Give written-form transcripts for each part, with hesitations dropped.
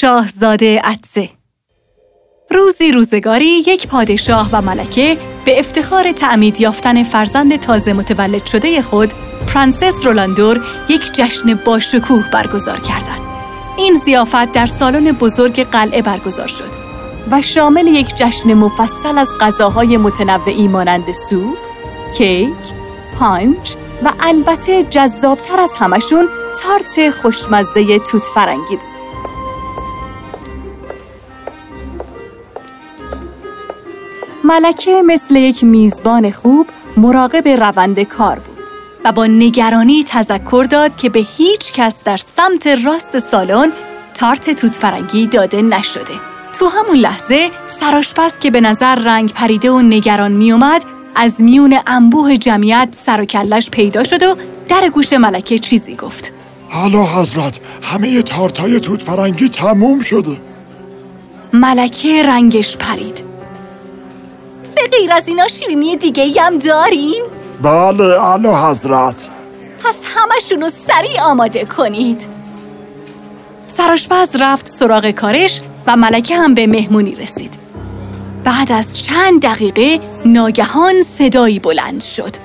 شاهزاده عطسه. روزی روزگاری یک پادشاه و ملکه به افتخار تعمید یافتن فرزند تازه متولد شده خود، پرنسس رولاندور، یک جشن باشکوه برگزار کردند. این ضیافت در سالن بزرگ قلعه برگزار شد و شامل یک جشن مفصل از غذاهای متنوعی مانند سوپ، کیک، پانچ و البته جذابتر از همشون تارت خوشمزه توت فرنگی بود. ملکه مثل یک میزبان خوب مراقب روند کار بود و با نگرانی تذکر داد که به هیچ کس در سمت راست سالن تارت توت فرنگی داده نشده. تو همون لحظه سرآشپز که به نظر رنگ پریده و نگران می اومد، از میون انبوه جمعیت سر و کلش پیدا شد و در گوش ملکه چیزی گفت. اعلی حضرت، همه تارتای توت فرنگی تموم شده. ملکه رنگش پرید. به غیر از اینا شیرینی دیگه هم دارین؟ بله اعلی حضرت. پس همشونو سریع آماده کنید. سرآشپز رفت سراغ کارش و ملکه هم به مهمونی رسید. بعد از چند دقیقه ناگهان صدایی بلند شد.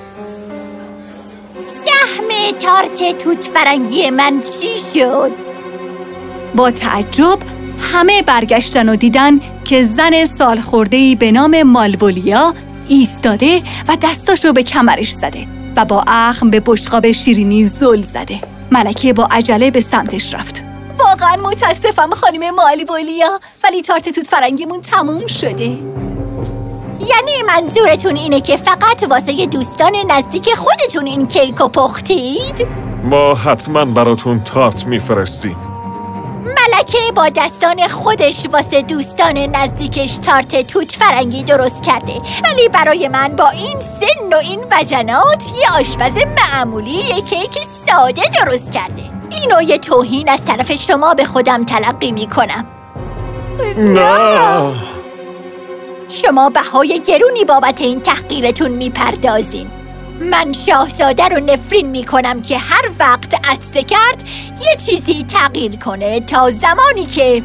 سهم تارت توت فرنگی من چی شد؟ با تعجب همه برگشتن و دیدن که زن سالخورده‌ای به نام مالولیا ایستاده و دستاشو به کمرش زده و با اخم به بشقاب شیرینی زل زده. ملکه با عجله به سمتش رفت. واقعا متاسفم خانم مالولیا، ولی تارت توت فرنگیمون تموم شده. یعنی منظورتون اینه که فقط واسه دوستان نزدیک خودتون این کیکو پختید؟ ما حتما براتون تارت میفرستیم. ملکه با دستان خودش واسه دوستان نزدیکش تارت توت فرنگی درست کرده، ولی برای من با این سن و این وجنات یه آشپز معمولی یه کیک ساده درست کرده. اینو یه توهین از طرف شما به خودم تلقی میکنم. نه، شما بهای گرونی بابت این تحقیرتون میپردازین. من شاهزاده رو نفرین میکنم که هر وقت عطسه کرد یه چیزی تغییر کنه تا زمانی که...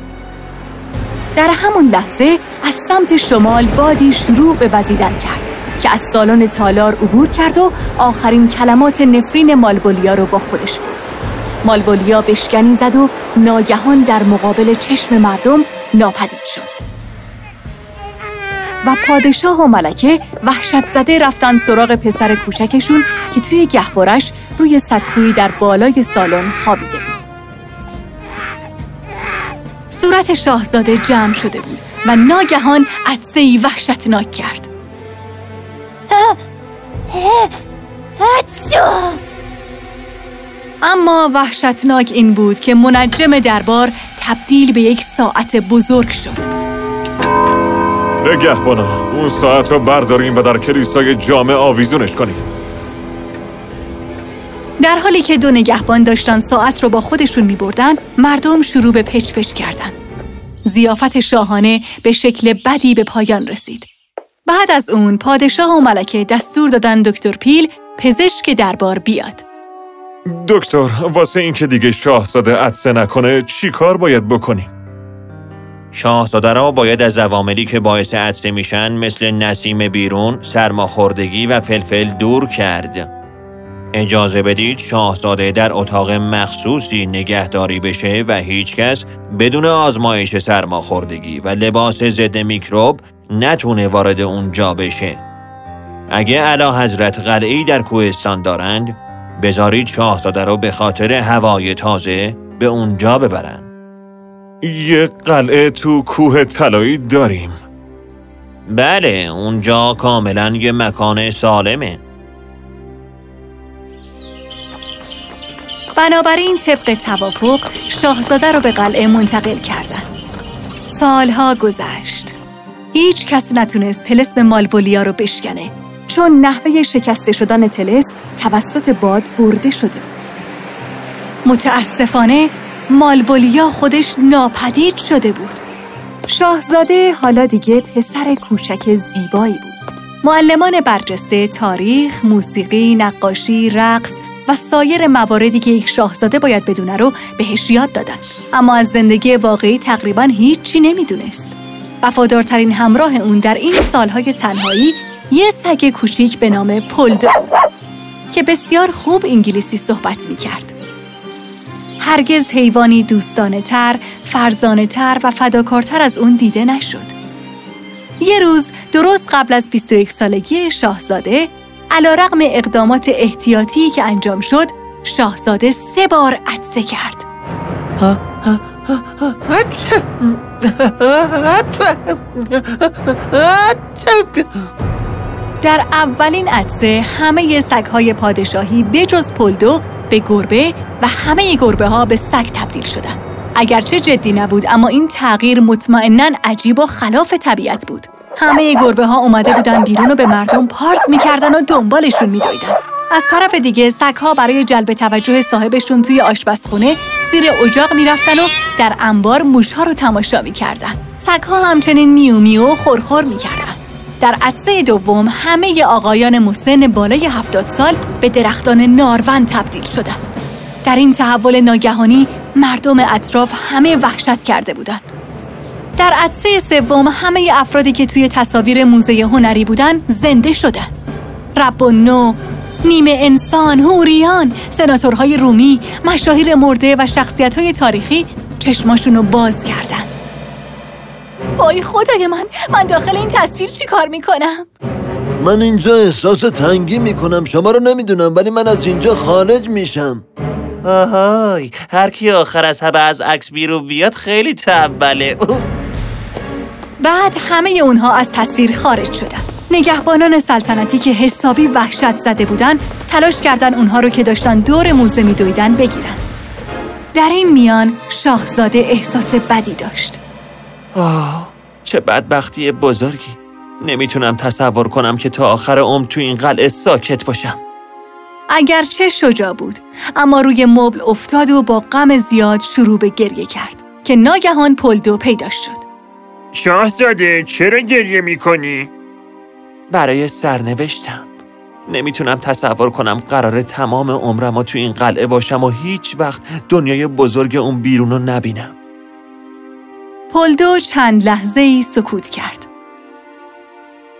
در همون لحظه از سمت شمال بادی شروع به وزیدن کرد که از سالن تالار عبور کرد و آخرین کلمات نفرین مالولیا رو با خودش برد. مالولیا بشکنی زد و ناگهان در مقابل چشم مردم ناپدید شد و پادشاه و ملکه وحشت زده رفتن سراغ پسر کوچکشون که توی گهوارش روی سکویی در بالای سالن خوابیده بود. صورت شاهزاده جمع شده بود و ناگهان عطسه‌ای وحشتناک کرد. اما وحشتناک این بود که منجم دربار تبدیل به یک ساعت بزرگ شد. نگهبانا، اون ساعت رو برداریم و در کلیسای جامع آویزونش کنیم. در حالی که دو نگهبان داشتن ساعت رو با خودشون می بردن، مردم شروع به پچ پچ کردن. ضیافت شاهانه به شکل بدی به پایان رسید. بعد از اون پادشاه و ملکه دستور دادن دکتر پیل پزشک دربار بیاد. دکتر، واسه این که دیگه شاهزاده عطسه نکنه چی کار باید بکنیم؟ شاهزاده را باید از عواملی که باعث عطسه میشن مثل نسیم بیرون، سرماخوردگی و فلفل دور کرد. اجازه بدید شاهزاده در اتاق مخصوصی نگهداری بشه و هیچ کس بدون آزمایش سرماخوردگی و لباس ضد میکروب نتونه وارد اونجا بشه. اگه اعلی حضرت قلعه‌ای در کوهستان دارند، بذارید شاهزاده رو به خاطر هوای تازه به اونجا ببرن. یه قلعه تو کوه طلایی داریم. بله، اونجا کاملا یه مکان سالمه. بنابراین طبق توافق شاهزاده رو به قلعه منتقل کردن. سالها گذشت. هیچ کس نتونست طلسم مالولیا رو بشکنه، چون نحوه شکسته شدن طلسم توسط باد برده شده بود. متاسفانه مالولیا خودش ناپدید شده بود. شاهزاده حالا دیگه پسر کوچک زیبایی بود. معلمان برجسته تاریخ، موسیقی، نقاشی، رقص و سایر مواردی که یک شاهزاده باید بدونه رو بهش یاد دادن. اما از زندگی واقعی تقریباً هیچی نمیدونست. وفادارترین همراه اون در این سالهای تنهایی یه سگ کوچیک به نام پولدو بود که بسیار خوب انگلیسی صحبت میکرد. هرگز حیوانی دوستانه تر، فرزانه تر و فداکارتر از اون دیده نشد. یه روز درست قبل از 21 سالگی شاهزاده، علیرغم اقدامات احتیاطی که انجام شد، شاهزاده 3 بار عطسه کرد. در اولین عطسه همه سگ‌های پادشاهی بجز پولدو به گربه و همه گربه‌ها به سگ تبدیل شدند. اگرچه جدی نبود، اما این تغییر مطمئناً عجیب و خلاف طبیعت بود. همه گربه‌ها اومده بودن بیرون و به مردم پارت می‌کردن و دنبالشون می‌دویدن. از طرف دیگه سگ‌ها برای جلب توجه صاحبشون توی آشپزخونه زیر اجاق می‌رفتن و در انبار موش‌ها رو تماشا می‌کردن. سگ‌ها همچنین میو میو خورخور می‌کردن. در عطسه دوم همه آقایان مسن بالای 70 سال به درختان نارون تبدیل شدند. در این تحول ناگهانی مردم اطراف همه وحشت کرده بودند. در عطسه سوم همه افرادی که توی تصاویر موزه هنری بودن زنده شدند. رب و نو، نیمه انسان، حوریان، سناتورهای رومی، مشاهیر مرده و شخصیت‌های تاریخی چشماشونو باز کردن. وای خدای من داخل این تصویر چی کار میکنم؟ من اینجا احساس تنگی میکنم. شما رو نمیدونم ولی من از اینجا خارج میشم. آهای، هر کی آخر از همه از عکس بیرون بیاد خیلی تنبله. بعد همه اونها از تصویر خارج شدن. نگهبانان سلطنتی که حسابی وحشت زده بودن تلاش کردن اونها رو که داشتن دور موزه میدویدن بگیرن. در این میان شاهزاده احساس بدی داشت. چه بدبختی بزرگی. نمیتونم تصور کنم که تا آخر عمر تو این قلعه ساکت باشم. اگرچه شجاع بود، اما روی مبل افتاد و با غم زیاد شروع به گریه کرد که ناگهان پولدو پیدا شد. شاهزاده چرا گریه میکنی؟ برای سرنوشتم. نمیتونم تصور کنم قراره تمام عمرم تو این قلعه باشم و هیچ وقت دنیای بزرگ اون بیرونو نبینم. پولدو چند لحظه‌ای سکوت کرد.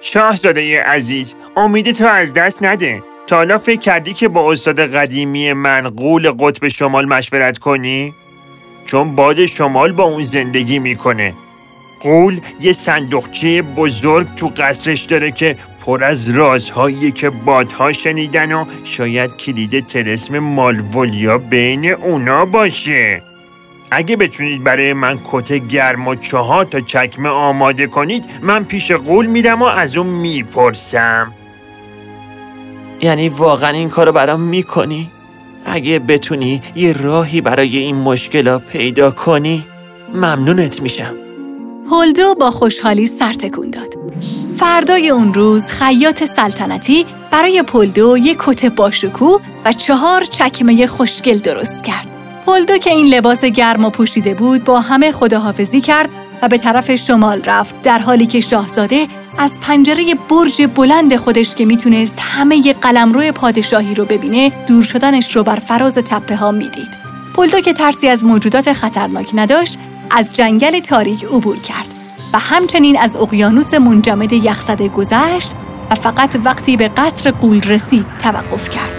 شاهزاده عزیز، امیدتو از دست نده. تا حالا فکر کردی که با استاد قدیمی من غول قطب شمال مشورت کنی؟ چون باد شمال با اون زندگی میکنه. غول یه صندوقچه بزرگ تو قصرش داره که پر از رازهایی که بادها شنیدن و شاید کلید طلسم مالولیا بین اونا باشه. اگه بتونید برای من کت گرم و 4 تا چکمه آماده کنید، من پیش غول میرم و از اون میپرسم. یعنی واقعا این کارو برام میکنی؟ اگه بتونی یه راهی برای این مشکلا پیدا کنی، ممنونت میشم. پولدو با خوشحالی سر تکون داد. فردای اون روز خیاط سلطنتی برای پولدو یک کت باشکوه و 4 چکمه خوشگل درست کرد. پولدو که این لباس گرم پوشیده بود با همه خداحافظی کرد و به طرف شمال رفت، در حالی که شاهزاده از پنجره برج بلند خودش که میتونست همه قلمرو پادشاهی رو ببینه دور شدنش رو بر فراز تپه ها میدید. پولدو که ترسی از موجودات خطرناک نداشت از جنگل تاریک عبور کرد و همچنین از اقیانوس منجمد یخزده گذشت و فقط وقتی به قصر غول رسید توقف کرد.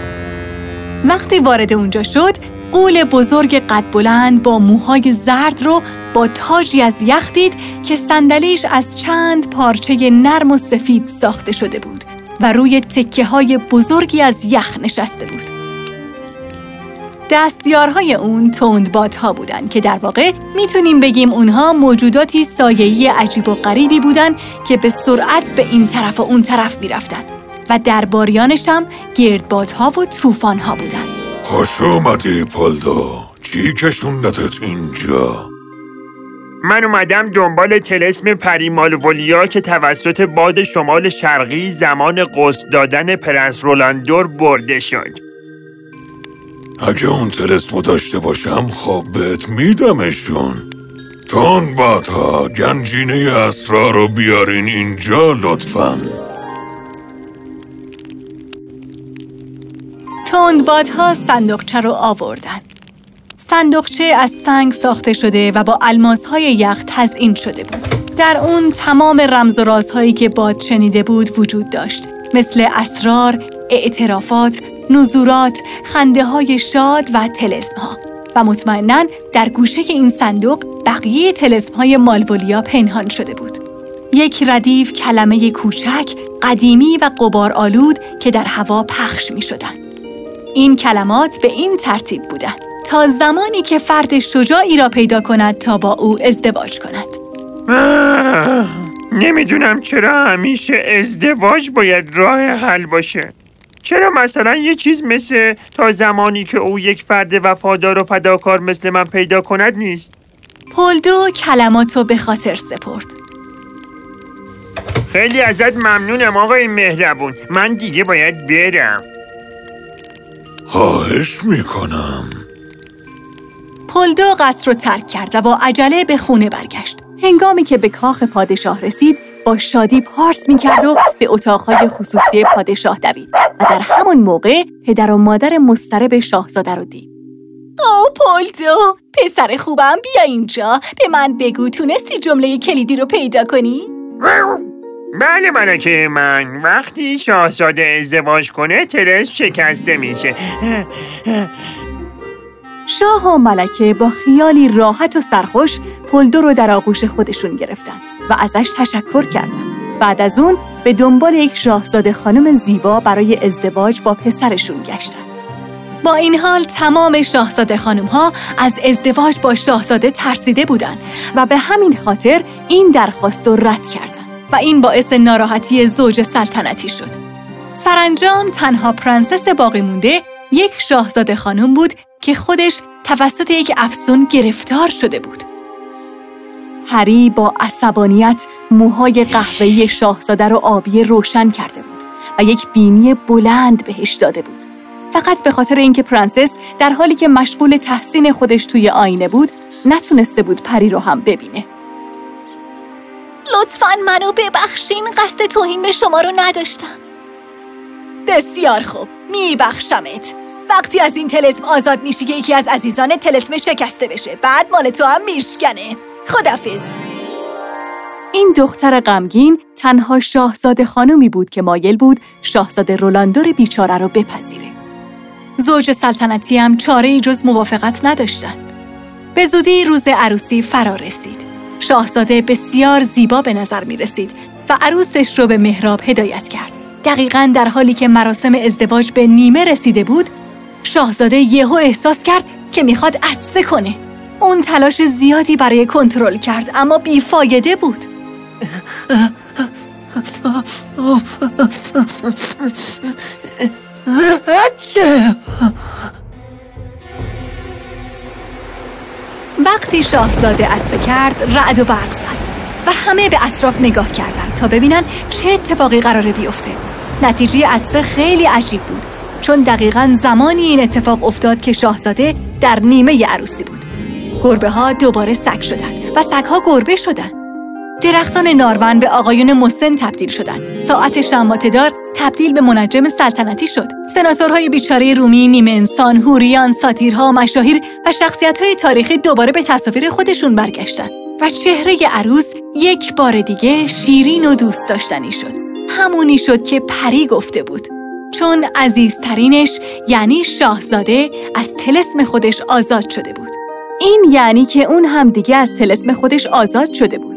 وقتی وارد اونجا شد، غول بزرگ قد بلند با موهای زرد رو با تاجی از یخ دید که صندلیش از چند پارچه نرم و سفید ساخته شده بود و روی تکه‌های بزرگی از یخ نشسته بود. دستیارهای اون تندبادها بودن که در واقع میتونیم بگیم اونها موجوداتی سایه‌ای عجیب و غریبی بودن که به سرعت به این طرف و اون طرف میرفتن و درباریانش هم گردبادها و طوفان‌ها بودن. خوش اومدی پولدو. چی کشوندتت اینجا؟ من اومدم دنبال طلسم پری مالولیا که توسط باد شمال شرقی زمان غسل دادن پرنس رولاندور برده شد. اگه اون طلسمو داشته باشم خب بهت میدمشون. تندبادها گنجینه اسرار رو بیارین اینجا لطفاً. تندبادها صندوقچه رو آوردن. صندوقچه از سنگ ساخته شده و با الماس‌های یخ تزیین شده بود. در اون تمام رمز و رازهایی که باد شنیده بود وجود داشت، مثل اسرار، اعترافات، نزورات، خنده‌های شاد و طلسم‌ها. و مطمئناً در گوشه این صندوق بقیه طلسم‌های مالولیا پنهان شده بود. یک ردیف کلمه کوچک، قدیمی و غبارآلود که در هوا پخش می‌شدند. این کلمات به این ترتیب بودند تا زمانی که فرد شجاعی را پیدا کند تا با او ازدواج کند. نمیدونم چرا همیشه ازدواج باید راه حل باشه. چرا مثلا یه چیز مثل تا زمانی که او یک فرد وفادار و فداکار مثل من پیدا کند نیست؟ پولدو کلماتو به خاطر سپرد. خیلی ازت ممنونم آقای مهربون. من دیگه باید برم. خواهش میکنم. پولدو قصر رو ترک کرد و با عجله به خونه برگشت. هنگامی که به کاخ پادشاه رسید، با شادی پارس میکرد و به اتاقهای خصوصی پادشاه دوید و در همون موقع پدر و مادر مضطرب شاهزاده رو دید. پولدو، پسر خوبم، بیا اینجا. به من بگو تونستی جمله کلیدی رو پیدا کنی؟ بله ملکه من، وقتی شاهزاده ازدواج کنه طلسم شکسته میشه. شاه و ملکه با خیالی راحت و سرخوش پولدو رو در آغوش خودشون گرفتن و ازش تشکر کردن. بعد از اون به دنبال یک شاهزاده خانم زیبا برای ازدواج با پسرشون گشتن. با این حال تمام شاهزاده خانم‌ها از ازدواج با شاهزاده ترسیده بودن و به همین خاطر این درخواست رو رد کردن و این باعث ناراحتی زوج سلطنتی شد. سرانجام تنها پرنسس باقی مونده یک شاهزاده خانم بود که خودش توسط یک افسون گرفتار شده بود. هری با عصبانیت موهای قهوه‌ای شاهزاده رو آبی روشن کرده بود و یک بینی بلند بهش داده بود. فقط به خاطر اینکه پرنسس در حالی که مشغول تحسین خودش توی آینه بود، نتونسته بود پری رو هم ببینه. لطفاً منو ببخشین، قصد توهین به شما رو نداشتم. بسیار خوب، میبخشمت. وقتی از این طلسم آزاد میشی که یکی از عزیزان طلسم شکسته بشه، بعد مال تو هم میشکنه. خدافظ. این دختر غمگین تنها شاهزاده خانومی بود که مایل بود شاهزاده رولاندور بیچاره رو بپذیره. زوج سلطنتی هم چاره‌ای جز موافقت نداشتن. به زودی روز عروسی فرا رسید. شاهزاده بسیار زیبا به نظر می رسید و عروسش رو به محراب هدایت کرد. دقیقاً در حالی که مراسم ازدواج به نیمه رسیده بود، شاهزاده یهو احساس کرد که میخواد عطسه کنه. اون تلاش زیادی برای کنترل کرد اما بیفایده بود. وقتی شاهزاده عطسه کرد، رعد و برق زد و همه به اطراف نگاه کردند تا ببینن چه اتفاقی قراره بیفته. نتیجه عطسه خیلی عجیب بود، چون دقیقاً زمانی این اتفاق افتاد که شاهزاده در نیمه عروسی بود. گربه ها دوباره سگ شدن و سگ ها گربه شدن. درختان نارون به آقایون مسن تبدیل شدن. ساعت شماته‌دار تبدیل به منجم سلطنتی شد. سناتورهای بیچاره رومی، نیمه انسان، حوریان، ساتیرها، مشاهیر و شخصیت‌های تاریخی دوباره به تصاویر خودشون برگشتن و چهره عروس یک بار دیگه شیرین و دوست داشتنی شد. همونی شد که پری گفته بود، چون عزیزترینش یعنی شاهزاده از طلسم خودش آزاد شده بود. این یعنی که اون هم دیگه از طلسم خودش آزاد شده بود.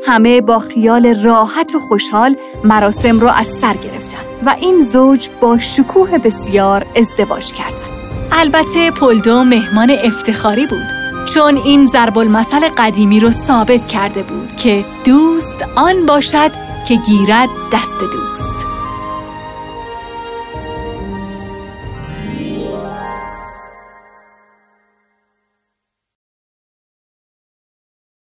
همه با خیال راحت و خوشحال مراسم رو از سر گرفتن و این زوج با شکوه بسیار ازدواج کردن. البته پولدو مهمان افتخاری بود، چون این ضرب المثل قدیمی رو ثابت کرده بود که دوست آن باشد که گیرد دست دوست.